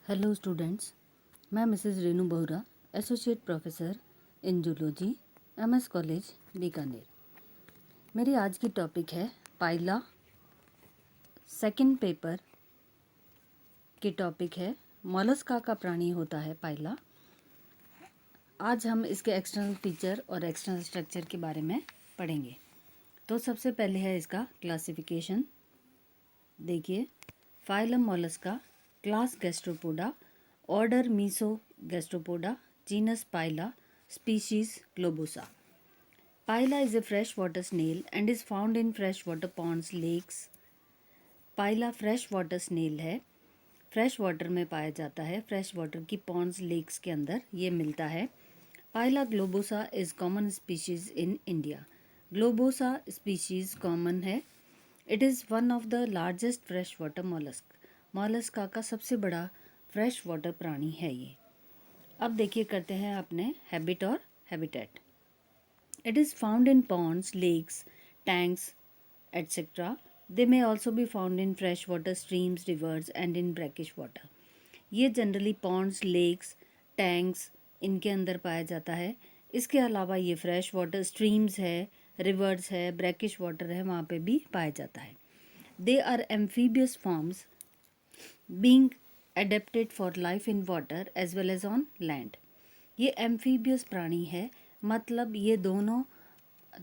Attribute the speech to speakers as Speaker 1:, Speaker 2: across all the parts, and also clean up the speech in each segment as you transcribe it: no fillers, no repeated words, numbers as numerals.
Speaker 1: Hello students, मैं Mrs Renu Bohra, associate professor in zoology, MS college Bikaner. मेरी आज की टॉपिक है पाइला। सेकंड पेपर की टॉपिक है मोलस्का का प्राणी होता है पाइला। आज हम इसके एक्सटर्नल फीचर और एक्सटर्नल स्ट्रक्चर के बारे में पढ़ेंगे। तो सबसे पहले है इसका क्लासिफिकेशन। देखिए, phylum mollusca, class gastropoda, order mesogastropoda, genus pila, species globosa. Pila is a freshwater snail and is found in freshwater ponds, lakes. Pila fresh water snail है, फ्रेश वाटर में पाया जाता है, फ्रेश वाटर की ponds, lakes के अंदर ये मिलता है। Pila globosa is common species in India. Globosa species common है। It is one of the largest fresh water mollusc. Mollusca का सबसे बड़ा फ्रेश वाटर प्राणी है ये। अब देखिए, करते हैं अपने हैबिट और habitat. It is found in ponds, lakes, tanks etcetera. They may also be found in fresh water streams, rivers and in brackish water. ये जनरली पॉन्ड्स, लेक्स, टैंक्स इनके अंदर पाया जाता है। इसके अलावा ये फ्रेश वाटर स्ट्रीम्स है, रिवर्स है, ब्रैकिश वाटर है, वहाँ पे भी पाया जाता है। They are amphibious forms being adapted for life in water as well as on land. ये एम्फीबियस प्राणी है, मतलब ये दोनों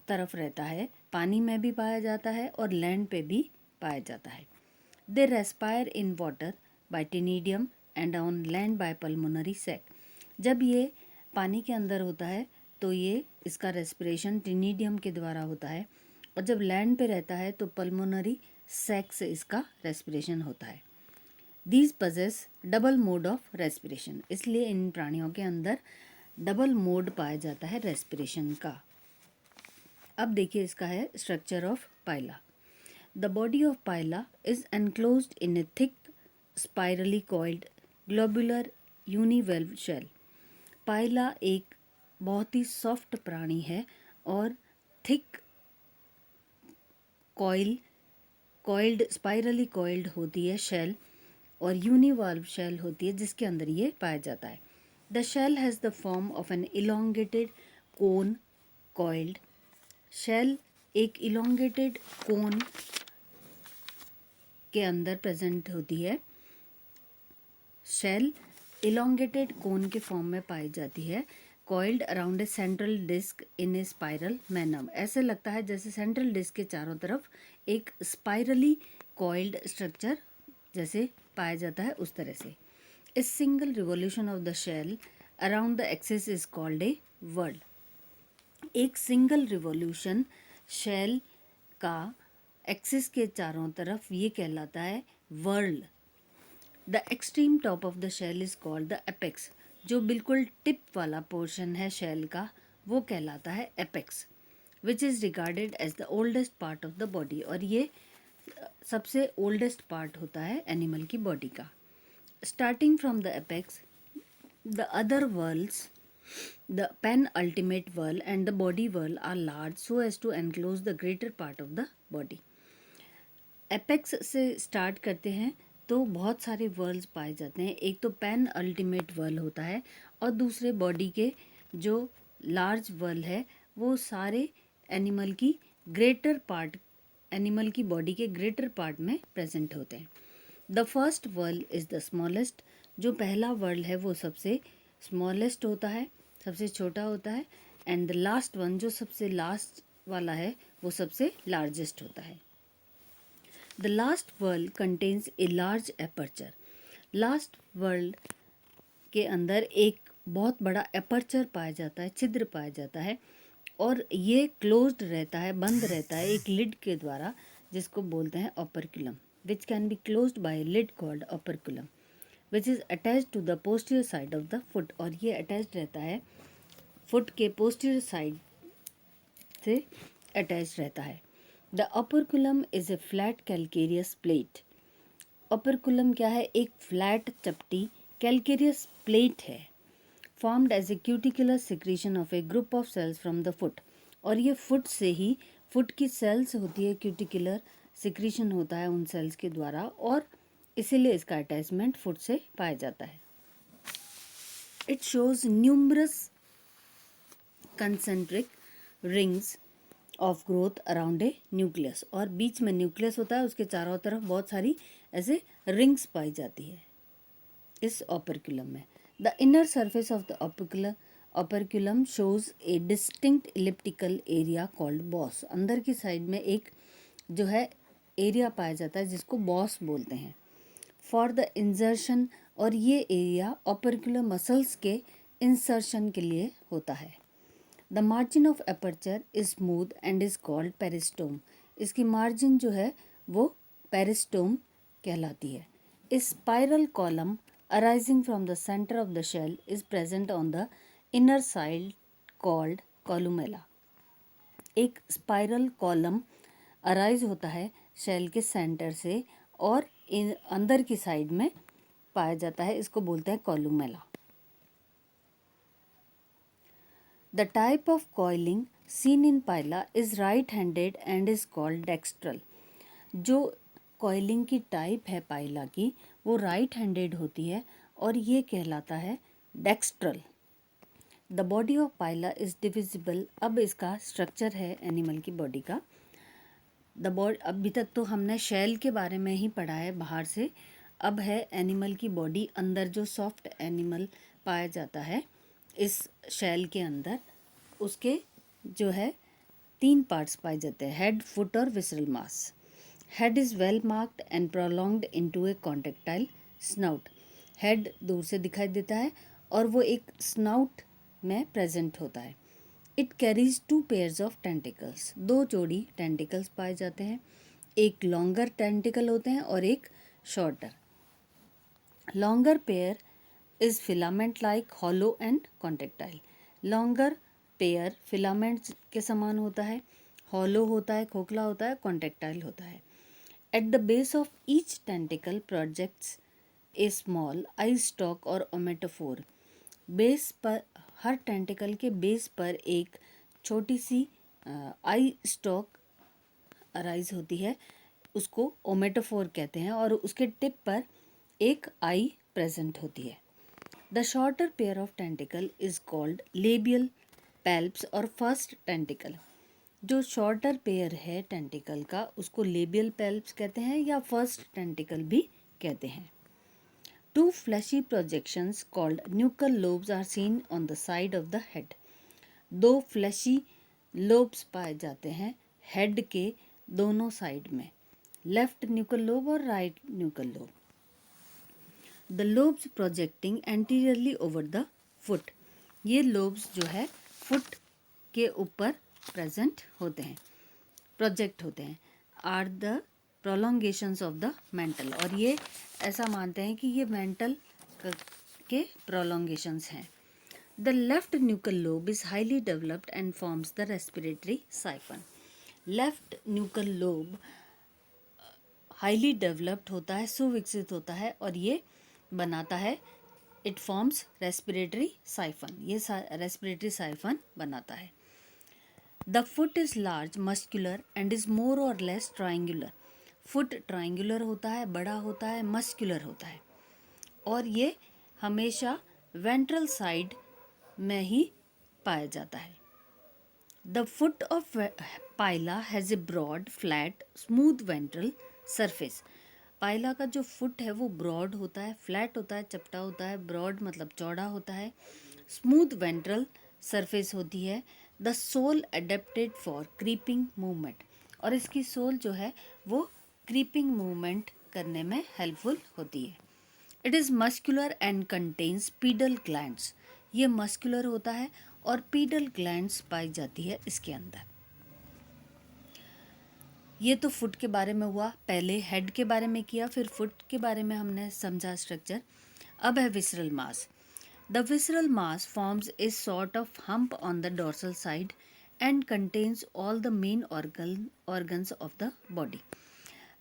Speaker 1: तरफ रहता है, पानी में भी पाया जाता है और लैंड पे भी पाया जाता है। They respire in water by ctenidium and on land by pulmonary sac. जब ये पानी के अंदर होता है तो ये इसका रेस्पिरेशन टिनिडियम के द्वारा होता है, और जब लैंड पे रहता है तो पल्मोनरी सैक से इसका रेस्पिरेशन होता है। These possess double mode of respiration, इसलिए इन प्राणियों के अंदर डबल मोड पाया जाता है रेस्पिरेशन का। अब देखिए, इसका है structure of Pila. The body of Pila is enclosed in a thick spirally coiled globular univalve shell. Pila एक बहुत ही सॉफ्ट प्राणी है और थिक कॉइल्ड स्पाइरली कॉइल्ड होती है शेल, और यूनिवाल्व शेल होती है जिसके अंदर ये पाया जाता है। The shell has the form of an elongated cone coiled. Shell एक इलोंगेटेड कोन के अंदर प्रेजेंट होती है। शेल इलोंगेटेड कोन के फॉर्म में पाई जाती है, coiled around a central disc in a spiral manner. ऐसे लगता है जैसे सेंट्रल डिस्क के चारों तरफ एक स्पाइरली कॉइल्ड स्ट्रक्चर जैसे पाया जाता है, उस तरह से। A single revolution of the shell around the axis is called a whorl. एक सिंगल रिवॉल्यूशन शेल का एक्सिस के चारों तरफ ये कहलाता है whorl. The extreme top of the shell is called the apex. जो बिल्कुल टिप वाला पोर्शन है शेल का वो कहलाता है apex, which is regarded as the oldest part of the body. और ये सबसे ओल्डेस्ट पार्ट होता है एनिमल की बॉडी का। Starting from the apex, the other whorls, the penultimate whirl and the body whirl are large so as to enclose the greater part of the body. Apex से start करते हैं तो बहुत सारे वर्ल्स पाए जाते हैं। एक तो पेन अल्टीमेट वर्ल होता है, और दूसरे बॉडी के जो लार्ज वर्ल है वो सारे एनिमल की बॉडी के ग्रेटर पार्ट में प्रेजेंट होते हैं। The first whorl is the smallest. जो पहला वर्ल है वो सबसे स्मॉलेस्ट होता है, सबसे छोटा होता है, एंड द लास्ट वन जो सबसे लास्ट वाला है वो सबसे लार्जेस्ट होता है। The last world contains a large aperture. Last world के अंदर एक बहुत बड़ा एपर्चर पाया जाता है, छिद्र पाया जाता है, और ये क्लोज्ड रहता है, बंद रहता है एक लिड के द्वारा जिसको बोलते हैं operculum, which can be closed by lid called operculum, which is attached to the posterior side of the foot. और ये अटैच्ड रहता है फुट के पोस्टीरियर साइड से अटैच रहता है। The operculum is a flat calcareous plate. Operculum क्या है? एक फ्लैट चपटी कैलकेरियस प्लेट है, formed as a cuticular secretion of a group of cells from the foot. और ये फुट से ही, फुट की सेल्स होती है, क्यूटिकुलर सिक्रीशन होता है उन सेल्स के द्वारा, और इसीलिए इसका अटैचमेंट फुट से पाया जाता है। It shows numerous concentric rings of growth around a nucleus, और बीच में न्यूक्लियस होता है, उसके चारों तरफ बहुत सारी ऐसे रिंग्स पाई जाती है इस ऑपरक्यूलम में। The inner surface of the operculum shows A distinct elliptical area called boss. अंदर की साइड में एक जो है एरिया पाया जाता है जिसको बॉस बोलते हैं। फॉर द इंजर्शन, और ये एरिया ऑपरक्यूलर मसल्स के इंसर्शन के लिए होता है। The margin of aperture is smooth and is called peristome. इसकी मार्जिन जो है वो पेरिस्टोम कहलाती है। Spiral column arising from the centre of the shell is present on the inner side called columella. एक स्पाइरल कॉलम अराइज होता है shell के सेंटर से और अंदर की साइड में पाया जाता है, इसको बोलते हैं columella. The type of coiling seen in paella is right-handed and is called dextral. जो coiling की टाइप है पाइला की वो राइट हैंडेड होती है और ये कहलाता है dextral. The body of Pila is divisible. अब इसका स्ट्रक्चर है एनिमल की बॉडी का। द बॉडी, अभी तक तो हमने शेल के बारे में ही पढ़ा है बाहर से, अब है एनिमल की बॉडी। अंदर जो सॉफ्ट एनिमल पाया जाता है इस शेल के अंदर, उसके जो है 3 पार्ट्स पाए जाते हैं, हेड, फुट और visceral mass. Head is well marked and prolonged into A contractile snout. Head दूर से दिखाई देता है और वो एक स्नाउट में प्रेजेंट होता है। It carries 2 pairs of tentacles. 2 जोड़ी टेंटिकल्स पाए जाते हैं, एक लॉन्गर टेंटिकल होते हैं और एक shorter. Longer pair is filament like, hollow and contractile. Longer pair filaments के समान होता है, हॉलो होता है, खोखला होता है, कॉन्टेक्टाइल होता है। At the base of each tentacle projects A small I stock और ओमेटोफोर। बेस पर, हर टेंटिकल के बेस पर एक छोटी सी आई स्टॉक अराइज होती है, उसको ओमेटोफोर कहते हैं, और उसके टिप पर एक आई प्रेजेंट होती है। The shorter pair of tentacle is called labial palps और फर्स्ट टेंटिकल। जो शॉर्टर पेयर है टेंटिकल का उसको लेबियल पैल्प्स कहते हैं या फर्स्ट टेंटिकल भी कहते हैं। 2 fleshy projections called nuchal lobes are seen on the side of the head. 2 fleshy lobes पाए जाते हैं हेड के दोनों साइड में, लेफ्ट न्यूकल लोब और right nuchal lobe. The lobes projecting anteriorly over the foot. ये लोब्स जो है फुट के ऊपर प्रेजेंट होते हैं, प्रोजेक्ट होते हैं, are the prolongations of the mantle. और ये ऐसा मानते हैं कि ये मेंटल के प्रोलोंगेशंस हैं। The left nuchal lobe is highly developed and forms the respiratory siphon. Left nuchal lobe highly developed होता है, सुविकसित होता है और ये बनाता है, इट फॉर्म्स रेस्पिरेटरी साइफन। ये रेस्पिरेटरी साइफन बनाता है। The foot is large, muscular and is more और लेस ट्राइंगुलर। फुट ट्राइंगुलर होता है, बड़ा होता है, मस्कुलर होता है और ये हमेशा वेंट्रल साइड में ही पाया जाता है। The foot of Pila has a broad, flat, smooth ventral surface. Pila का जो फुट है वो ब्रॉड होता है, फ्लैट होता है, चपटा होता है। ब्रॉड मतलब चौड़ा होता है, स्मूथ वेंट्रल सरफेस होती है। The sole adapted for creeping movement, और इसकी सोल जो है वो क्रीपिंग मूवमेंट करने में हेल्पफुल होती है। It is muscular and contains pedal glands. ये मस्कुलर होता है और पीडल ग्लैंड्स पाई जाती है इसके अंदर। ये तो फुट के बारे में हुआ, पहले हेड के बारे में किया, फिर फुट के बारे में हमने समझा स्ट्रक्चर। अब है visceral mass. The visceral mass forms a sort of hump on the dorsal side and contains all the main organs of the body.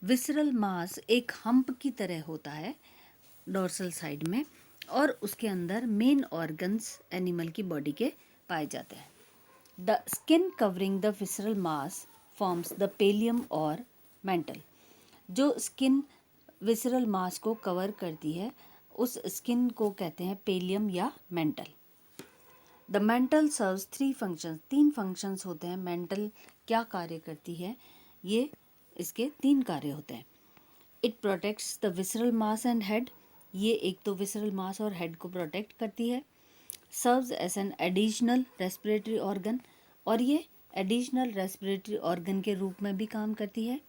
Speaker 1: Visceral mass एक हम्प की तरह होता है डोर्सल साइड में और उसके अंदर मेन ऑर्गन्स एनिमल की बॉडी के पाए जाते हैं। The skin covering the visceral mass forms the pallium और मेंटल। जो स्किन विसरल मास को कवर करती है, उस स्किन को कहते हैं पेलियम या mental. The mental serves 3 functions, 3 functions होते हैं। मेंटल क्या कार्य करती है, ये इसके 3 कार्य होते हैं। It protects the visceral mass and head, ये एक तो विसरल मास और हेड को प्रोटेक्ट करती है। Serves as an additional respiratory organ, और ये एडिशनल रेस्पिरेटरी ऑर्गन के रूप में भी काम करती है।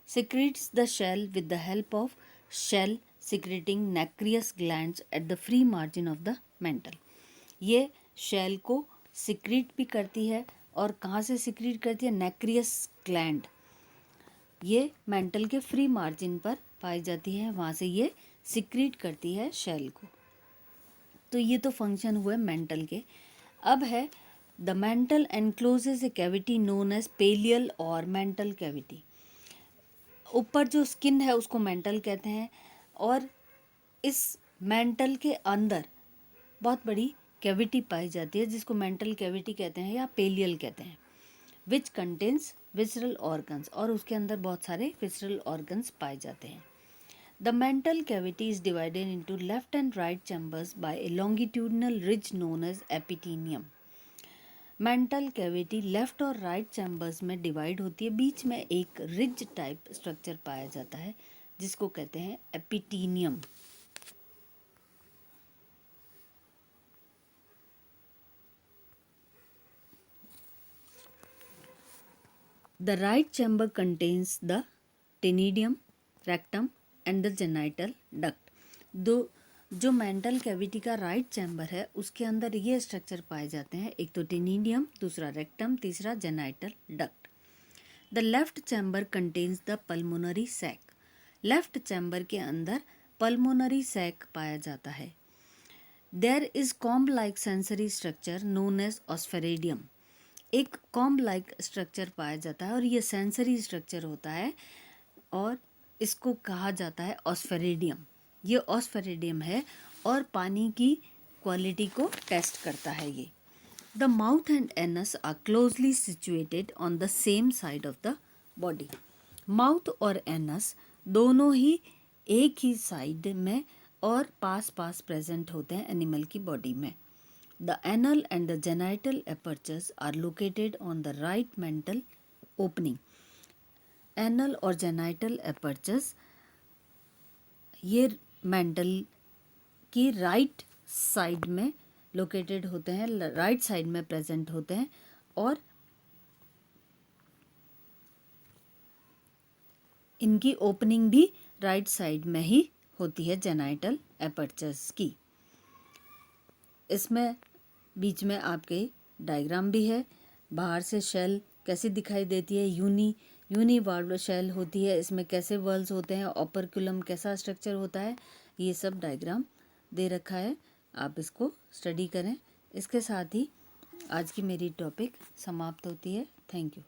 Speaker 1: secretes the shell with the help of shell secreting nacreous glands at the free margin of the mantle। ये शेल को सिक्रीट भी करती है, और कहाँ से सिक्रीट करती है, नैक्रियस ग्लैंड, ये मेंटल के फ्री मार्जिन पर पाई जाती है, वहाँ से ये सिक्रीट करती है शेल को। तो ये तो फंक्शन हुए मेंटल के। अब है the mantle encloses a cavity known as pallial और मेंटल कैविटी। ऊपर जो स्किन है उसको मेंटल कहते हैं, और इस मेंटल के अंदर बहुत बड़ी कैविटी पाई जाती है जिसको मेंटल कैविटी कहते हैं या पेलियल कहते हैं, विच कंटेन्स विसरल ऑर्गन्स, और उसके अंदर बहुत सारे विसरल ऑर्गन्स पाए जाते हैं। The mantle cavity is divided into left and right chambers by a longitudinal ridge known as epitaenium. Mantle cavity left और राइट चैम्बर्स में डिवाइड होती है, बीच में एक रिज टाइप स्ट्रक्चर पाया जाता है जिसको कहते हैं epitaenium. The right chamber contains the ctenidium, rectum and the genital duct. जो मेंटल कैविटी का राइट चैम्बर है उसके अंदर ये स्ट्रक्चर पाए जाते हैं, एक तो टेनिडियम, दूसरा रेक्टम, तीसरा genital duct. The left chamber contains the pulmonary sac. Left chamber के अंदर पल्मोनरी सैक पाया जाता है। There is comb like sensory structure known as osphradium. एक कॉम्ब लाइक स्ट्रक्चर पाया जाता है और ये सेंसरी स्ट्रक्चर होता है, और इसको कहा जाता है ऑस्फेरेडियम। ये ऑस्फेरेडियम है और पानी की क्वालिटी को टेस्ट करता है ये। The mouth and anus are closely situated on the same side of the body. Mouth और एनस दोनों ही एक ही साइड में और पास पास प्रेजेंट होते हैं एनिमल की बॉडी में। The anal and the genital apertures are located on the right mantle opening. Anal और जेनाइटल एपर्चर्स ये मेंटल की राइट साइड में लोकेटेड होते हैं, राइट साइड में प्रेजेंट होते हैं, और इनकी ओपनिंग भी राइट साइड में ही होती है जेनाइटल एपर्चर्स की। इसमें बीच में आपके डायग्राम भी है, बाहर से शेल कैसी दिखाई देती है, यूनिवाल्व शेल होती है, इसमें कैसे वर्ल्स होते हैं, ओपरक्युलम कैसा स्ट्रक्चर होता है, ये सब डायग्राम दे रखा है, आप इसको स्टडी करें। इसके साथ ही आज की मेरी टॉपिक समाप्त होती है। Thank you.